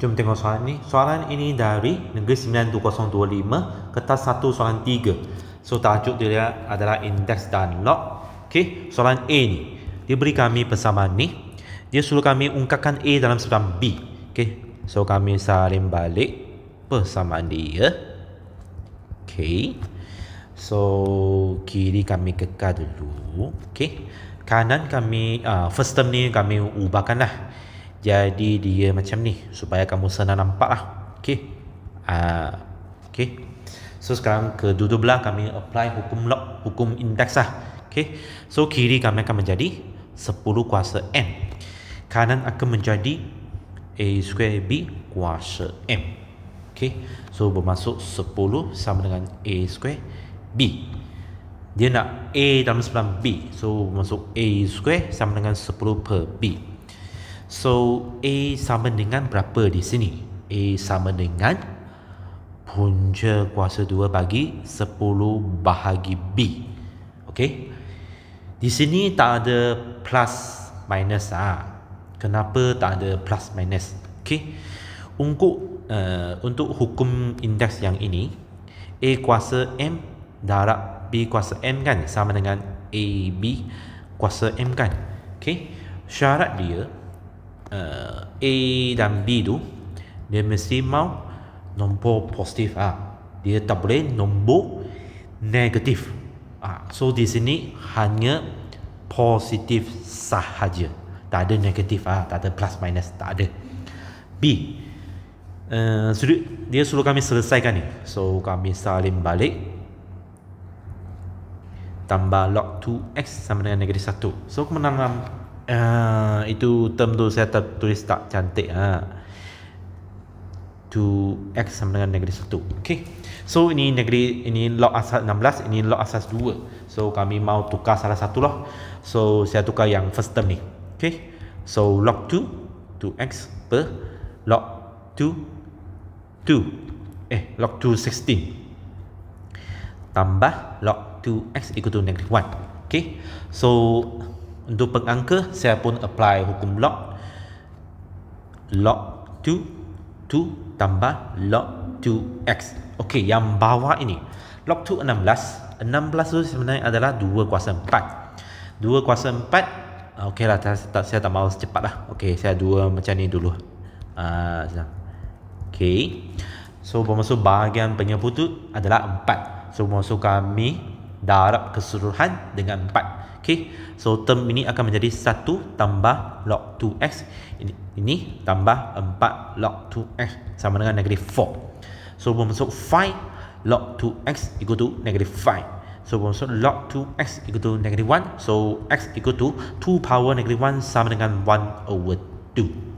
Jom tengok soalan ni. Soalan ini dari Negeri 92025, kertas 1 soalan 3. So tajuk dia adalah indeks dan log. Okey, soalan A ni. Dia beri kami persamaan ni. Dia suruh kami ungkapkan A dalam sebelah B. Okey, so kami salin balik persamaan dia. Okey. So kiri kami kekal dulu. Okey. Kanan kami first term ni kami ubahkanlah. Jadi dia macam ni supaya kamu senang nampak lah. Okey. Okey. So sekarang kedua belah kami apply hukum log, hukum indeks lah. Okey. So kiri kami akan menjadi 10 kuasa M. Kanan akan menjadi A square B kuasa M. Okey. So bermaksud 10 sama dengan A square B. Dia nak A dalam sebelah B. So bermaksud A square sama dengan 10 per B. So A sama dengan berapa di sini? A sama dengan punca kuasa 2 bagi 10 bahagi B. Okey. Di sini tak ada plus minus Kenapa tak ada plus minus? Okey. Untuk hukum indeks yang ini, A kuasa M darab B kuasa M kan sama dengan AB kuasa M kan. Okey. Syarat dia A dan B tu dia mesti mau nombor positif dia tak boleh nombor negatif. So di sini hanya positif sahaja, tak ada negatif tak ada plus minus, tak ada. B dia suruh kami selesaikan ni. So kami salin balik, tambah log 2x sama dengan negatif 1. So kemenangan itu term tu saya tulis tak cantik 2x sama dengan negatif 1. Okey. So ini log asas 16, ini log asas 2. So kami mau tukar salah satu lah. So saya tukar yang first term ni. Okey. So log 2x per log 2 16 tambah log 2x equal to negative 1. Okey. So untuk pengangka saya pun apply hukum log 2 tambah log 2x. Okey, yang bawah ini log 2 16 tu sebenarnya adalah 2 kuasa 4. 2 kuasa 4 okey lah, saya tak mahu secepat lah. Okey, saya 2 macam ni dulu. Okey. So bermaksud bahagian penyebut adalah 4. So bermaksud kami darab keseluruhan dengan 4. Okey. So term ini akan menjadi 1 tambah log 2x. Ini tambah 4 log 2x sama dengan negatif 4. So bermaksud 5 log 2x equal to negative 5. So bermaksud log 2x equal to negative 1. So x equal to 2 power negative 1 sama dengan 1/2.